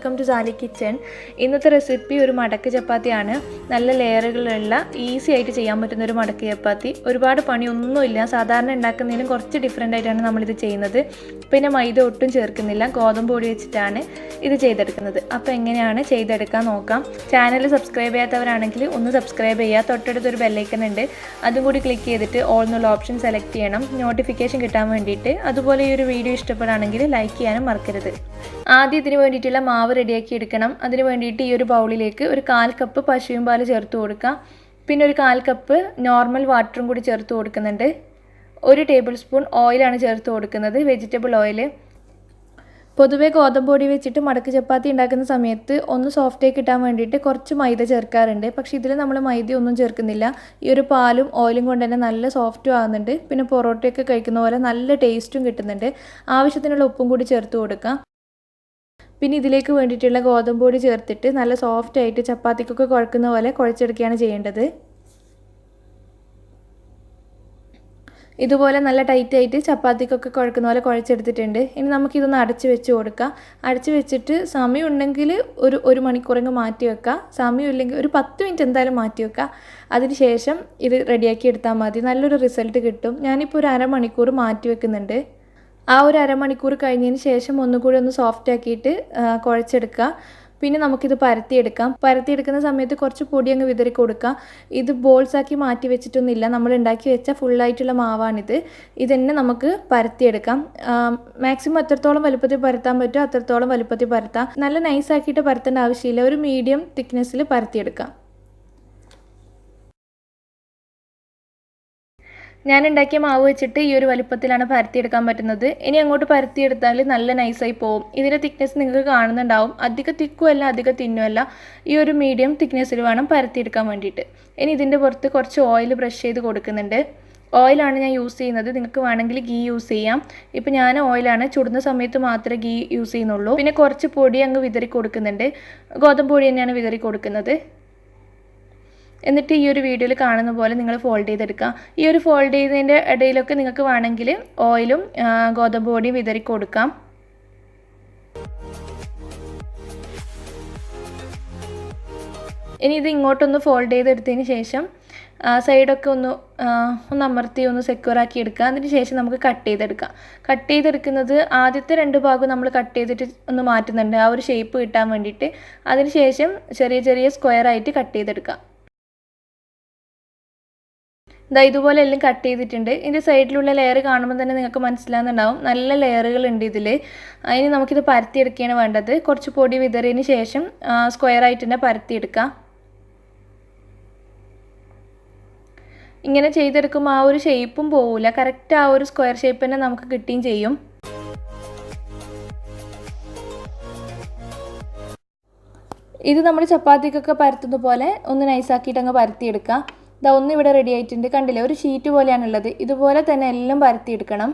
Welcome to Sally kitchen. ഇന്നത്തെ recipe ഒരു മടക്ക് ചപ്പാത്തിയാണ്. നല്ല ലെയറുകളുള്ള ഈസി ആയിട്ട് ചെയ്യാൻ പറ്റുന്ന ഒരു മടക്ക് ചപ്പാത്തി. ഒരുപാട് പണിയൊന്നുമില്ല, സാധാരണ ഉണ്ടാക്കുന്നതിനും കുറച്ച് ഡിഫറെൻ്റ് ആയിട്ടാണ് നമ്മളിത് ചെയ്യുന്നത്. പിന്നെ മൈദ ഒട്ടും ചേർക്കുന്നില്ല, ഗോതമ്പ് പൊടി വെച്ചിട്ടാണ് ഇത് ചെയ്തെടുക്കുന്നത്. അപ്പോൾ എങ്ങനെയാണ് ചെയ്തെടുക്കാൻ നോക്കാം. ചാനൽ സബ്സ്ക്രൈബ് ചെയ്യാത്തവരാണെങ്കിൽ ഒന്ന് സബ്സ്ക്രൈബ് ചെയ്യുക. തൊട്ടടുത്തൊരു ബെല്ലൈക്കൺ ഉണ്ട്, അതും കൂടി ക്ലിക്ക് ചെയ്തിട്ട് ഓൾ എന്നുള്ള ഓപ്ഷൻ സെലക്ട് ചെയ്യണം, നോട്ടിഫിക്കേഷൻ കിട്ടാൻ വേണ്ടിയിട്ട്. അതുപോലെ ഈ ഒരു വീഡിയോ ഇഷ്ടപ്പെടുകയാണെങ്കിൽ ലൈക്ക് ചെയ്യാനും മറക്കരുത്. ആദ്യം ഇതിന് വേണ്ടിയിട്ടുള്ള മാവ് റെഡിയാക്കി എടുക്കണം. അതിന് വേണ്ടിയിട്ട് ഈ ഒരു ബൗളിലേക്ക് ഒരു 1/4 കപ്പ് പശുവിൻ പാൽ ചേർത്ത് കൊടുക്കാം. പിന്നെ ഒരു 1/4 കപ്പ് നോർമൽ വാട്ടറും കൂടി ചേർത്ത് കൊടുക്കുന്നുണ്ട്. 1 ടേബിൾ സ്പൂൺ ഓയിലാണ് ചേർത്ത് കൊടുക്കുന്നത്, വെജിറ്റബിൾ ഓയിൽ. പൊതുവേ ഗോതമ്പ് പൊടി വെച്ചിട്ട് മടക്ക് ചപ്പാത്തി ഉണ്ടാക്കുന്ന സമയത്ത് ഒന്ന് സോഫ്റ്റായി കിട്ടാൻ വേണ്ടിയിട്ട് കുറച്ച് മൈദ ചേർക്കാറുണ്ട്. പക്ഷേ ഇതിൽ നമ്മൾ മൈദ ഒന്നും ചേർക്കുന്നില്ല. ഈ ഒരു പാലും ഓയിലും കൊണ്ട് തന്നെ നല്ല സോഫ്റ്റും ആകുന്നുണ്ട്. പിന്നെ പൊറോട്ടയൊക്കെ കഴിക്കുന്ന പോലെ നല്ല ടേസ്റ്റും കിട്ടുന്നുണ്ട്. ആവശ്യത്തിനുള്ള ഉപ്പും കൂടി ചേർത്ത് കൊടുക്കാം. പിന്നെ ഇതിലേക്ക് വേണ്ടിയിട്ടുള്ള ഗോതമ്പ് പൊടി ചേർത്തിട്ട് നല്ല സോഫ്റ്റായിട്ട് ചപ്പാത്തിക്കൊക്കെ കുഴക്കുന്ന പോലെ കുഴച്ചെടുക്കുകയാണ് ചെയ്യേണ്ടത്. ഇതുപോലെ നല്ല ടൈറ്റായിട്ട് ചപ്പാത്തിക്കൊക്കെ കുഴക്കുന്ന പോലെ കുഴച്ചെടുത്തിട്ടുണ്ട്. ഇനി നമുക്കിതൊന്ന് അടച്ച് വെച്ച് കൊടുക്കാം. അടച്ച് വെച്ചിട്ട് സമയം ഉണ്ടെങ്കിൽ ഒരു മണിക്കൂറെങ്കിലും മാറ്റി വെക്കുക. സമയം ഇല്ലെങ്കിൽ ഒരു 10 മിനിറ്റ് എന്തായാലും മാറ്റി വെക്കുക. അതിന് ശേഷം ഇത് റെഡിയാക്കി എടുത്താൽ മതി, നല്ലൊരു റിസൾട്ട് കിട്ടും. ഞാനിപ്പോൾ ഒരു അരമണിക്കൂർ മാറ്റി വെക്കുന്നുണ്ട്. ആ ഒരു അരമണിക്കൂർ കഴിഞ്ഞതിന് ശേഷം ഒന്നുകൂടി ഒന്ന് സോഫ്റ്റ് ആക്കിയിട്ട് കുഴച്ചെടുക്കുക. പിന്നെ നമുക്കിത് പരത്തിയെടുക്കാം. പരത്തിയെടുക്കുന്ന സമയത്ത് കുറച്ച് പൊടി അങ്ങ് വിതറി കൊടുക്കുക. ഇത് ബോൾസാക്കി മാറ്റി വെച്ചിട്ടൊന്നുമില്ല, നമ്മൾ ഉണ്ടാക്കി വെച്ച ഫുള്ളായിട്ടുള്ള മാവാണിത്. ഇതന്നെ നമുക്ക് പരത്തിയെടുക്കാം. മാക്സിമം എത്രത്തോളം വലുപ്പത്തിൽ പരത്താൻ പറ്റുമോ അത്രത്തോളം വലുപ്പത്തിൽ പരത്താം. നല്ല നൈസാക്കിയിട്ട് പരത്തേണ്ട ആവശ്യമില്ല, ഒരു മീഡിയം തിക്നെസ്സിൽ പരത്തിയെടുക്കാം. ഞാൻ ഉണ്ടാക്കിയ മാവ് വെച്ചിട്ട് ഈ ഒരു വലിപ്പത്തിലാണ് പരത്തിയെടുക്കാൻ പറ്റുന്നത്. ഇനി അങ്ങോട്ട് പരത്തിയെടുത്താൽ നല്ല നൈസായി പോകും. ഇതിൻ്റെ തിക്നെസ് നിങ്ങൾക്ക് കാണുന്നുണ്ടാവും. അധികം തിക്കുമല്ല അധികം തിന്നുമല്ല, ഈ ഒരു മീഡിയം തിക്നെസ്സിൽ വേണം പരത്തിയെടുക്കാൻ വേണ്ടിയിട്ട്. ഇനി ഇതിൻ്റെ പുറത്ത് കുറച്ച് ഓയിൽ ബ്രഷ് ചെയ്ത് കൊടുക്കുന്നുണ്ട്. ഓയിലാണ് ഞാൻ യൂസ് ചെയ്യുന്നത്, നിങ്ങൾക്ക് വേണമെങ്കിൽ ഗീ യൂസ് ചെയ്യാം. ഇപ്പോൾ ഞാൻ ഓയിലാണ്, ചുടുന്ന സമയത്ത് മാത്രമേ ഗീ യൂസ് ചെയ്യുന്നുള്ളൂ. പിന്നെ കുറച്ച് പൊടി അങ്ങ് വിതറി കൊടുക്കുന്നുണ്ട്, ഗോതമ്പ് പൊടി തന്നെയാണ് വിതറി കൊടുക്കുന്നത്. എന്നിട്ട് ഈ ഒരു വീഡിയോയിൽ കാണുന്ന പോലെ നിങ്ങൾ ഫോൾഡ് ചെയ്തെടുക്കുക. ഈ ഒരു ഫോൾഡ് ചെയ്തതിൻ്റെ ഇടയിലൊക്കെ നിങ്ങൾക്ക് വേണമെങ്കിൽ ഓയിലും ഗോതമ്പ് പൊടിയും വിതറി കൊടുക്കാം. ഇനി ഇത് ഇങ്ങോട്ടൊന്ന് ഫോൾഡ് ചെയ്തെടുത്തതിന് ശേഷം സൈഡൊക്കെ ഒന്ന് അമർത്തി ഒന്ന് സെക്യൂർ ആക്കി എടുക്കുക. അതിന് ശേഷം നമുക്ക് കട്ട് ചെയ്തെടുക്കാം. കട്ട് ചെയ്തെടുക്കുന്നത് ആദ്യത്തെ 2 ഭാഗം നമ്മൾ കട്ട് ചെയ്തിട്ട് ഒന്ന് മാറ്റുന്നുണ്ട്, ആ ഒരു ഷേപ്പ് കിട്ടാൻ വേണ്ടിയിട്ട്. അതിന് ശേഷം ചെറിയ ചെറിയ സ്ക്വയർ ആയിട്ട് കട്ട് ചെയ്തെടുക്കാം. ഇതുപോലെ എല്ലാം കട്ട് ചെയ്തിട്ടുണ്ട്. ഇതിൻ്റെ സൈഡിലുള്ള ലെയർ കാണുമ്പോൾ തന്നെ നിങ്ങൾക്ക് മനസ്സിലാകുന്നുണ്ടാവും, നല്ല ലെയറുകൾ ഉണ്ട് ഇതിൽ. ഇനി നമുക്കിത് പരത്തിയെടുക്കുകയാണ് വേണ്ടത്. കുറച്ച് പൊടി വിതറിയതിന് ശേഷം സ്ക്വയർ ആയിട്ട് തന്നെ പരത്തിയെടുക്കാം. ഇങ്ങനെ ചെയ്തെടുക്കുമ്പോൾ ആ ഒരു ഷേപ്പും പോവില്ല, കറക്റ്റ് ആ ഒരു സ്ക്വയർ ഷേപ്പ് തന്നെ നമുക്ക് കിട്ടുകയും ചെയ്യും. ഇത് നമ്മൾ ചപ്പാത്തിക്കൊക്കെ പരത്തുന്ന പോലെ ഒന്ന് നൈസാക്കിയിട്ട് അങ്ങ് പരത്തിയെടുക്കാം. ഒന്ന് ഇവിടെ റെഡി ആയിട്ടുണ്ട്, കണ്ടില്ലേ, ഒരു ഷീറ്റ് പോലെയാണുള്ളത്. ഇതുപോലെ തന്നെ എല്ലാം പരത്തിയെടുക്കണം.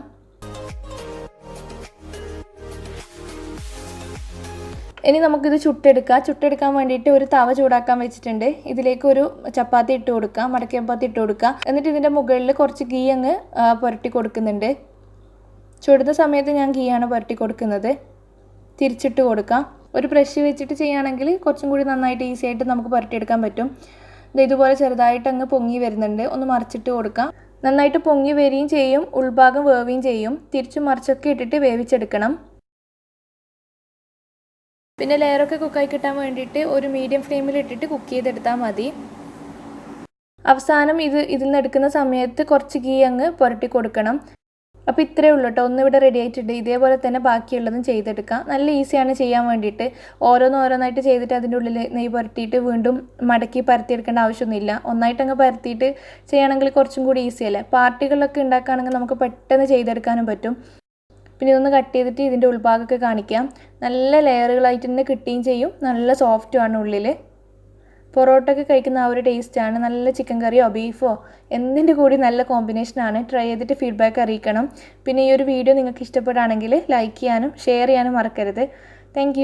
ഇനി നമുക്കിത് ചുട്ടെടുക്കാം. ചുട്ടെടുക്കാൻ വേണ്ടിയിട്ട് ഒരു തവ ചൂടാക്കാൻ വെച്ചിട്ടുണ്ട്. ഇതിലേക്ക് ഒരു ചപ്പാത്തി ഇട്ട് കൊടുക്കാം, മടക്കി ചപ്പാത്തി ഇട്ട് കൊടുക്കാം. എന്നിട്ട് ഇതിൻ്റെ മുകളിൽ കുറച്ച് ഗീ അങ്ങ് പുരട്ടി കൊടുക്കുന്നുണ്ട്. ചുടുന്ന സമയത്ത് ഞാൻ ഗീയാണ് പുരട്ടി കൊടുക്കുന്നത്. തിരിച്ചിട്ട് കൊടുക്കാം. ഒരു ബ്രഷ് വെച്ചിട്ട് ചെയ്യുകയാണെങ്കിൽ കുറച്ചും കൂടി നന്നായിട്ട് ഈസി ആയിട്ട് നമുക്ക് പുരട്ടിയെടുക്കാൻ പറ്റും. ഇതുപോലെ ചെറുതായിട്ട് അങ്ങ് പൊങ്ങി വരുന്നുണ്ട്, ഒന്ന് മറിച്ചിട്ട് കൊടുക്കാം. നന്നായിട്ട് പൊങ്ങി വരികയും ചെയ്യും, ഉൾഭാഗം വേവുകയും ചെയ്യും. തിരിച്ചു മറിച്ചൊക്കെ ഇട്ടിട്ട് വേവിച്ചെടുക്കണം. പിന്നെ ലെയറൊക്കെ കുക്കായി കിട്ടാൻ വേണ്ടിയിട്ട് ഒരു മീഡിയം ഫ്ലെയിമിൽ ഇട്ടിട്ട് കുക്ക് ചെയ്തെടുത്താൽ മതി. അവസാനം ഇതിൽ നിന്ന് എടുക്കുന്ന സമയത്ത് കുറച്ച് ഗീ അങ്ങ് പുരട്ടി കൊടുക്കണം. അപ്പോൾ ഇത്രയേ ഉള്ളൂ കേട്ടോ. ഒന്നിവിടെ റെഡി ആയിട്ടുണ്ട്. ഇതേപോലെ തന്നെ ബാക്കിയുള്ളതും ചെയ്തെടുക്കാം. നല്ല ഈസിയാണ് ചെയ്യാൻ വേണ്ടിയിട്ട്. ഓരോന്നായിട്ട് ചെയ്തിട്ട് അതിൻ്റെ ഉള്ളിൽ നെയ്യ് പുരട്ടിയിട്ട് വീണ്ടും മടക്കി പരത്തിയെടുക്കേണ്ട ആവശ്യമൊന്നുമില്ല. ഒന്നായിട്ട് അങ്ങ് പരത്തിയിട്ട് ചെയ്യുകയാണെങ്കിൽ കുറച്ചും കൂടി ഈസിയല്ലേ. പാർട്ടികളൊക്കെ ഉണ്ടാക്കുകയാണെങ്കിൽ നമുക്ക് പെട്ടെന്ന് ചെയ്തെടുക്കാനും പറ്റും. പിന്നെ ഇതൊന്ന് കട്ട് ചെയ്തിട്ട് ഇതിൻ്റെ ഉൾഭാഗമൊക്കെ കാണിക്കാം. നല്ല ലെയറുകളായിട്ട് തന്നെ കിട്ടുകയും ചെയ്യും, നല്ല സോഫ്റ്റുമാണ് ഉള്ളിൽ. പൊറോട്ട ഒക്കെ കഴിക്കുന്ന ആ ഒരു ടേസ്റ്റാണ്. നല്ല ചിക്കൻ കറിയോ ബീഫോ എന്തിൻ്റെ കൂടി നല്ല കോമ്പിനേഷനാണ്. ട്രൈ ചെയ്തിട്ട് ഫീഡ്ബാക്ക് അറിയിക്കണം. പിന്നെ ഈ ഒരു വീഡിയോ നിങ്ങൾക്ക് ഇഷ്ടപ്പെടുകയാണെങ്കിൽ ലൈക്ക് ചെയ്യാനും ഷെയർ ചെയ്യാനും മറക്കരുത്. താങ്ക്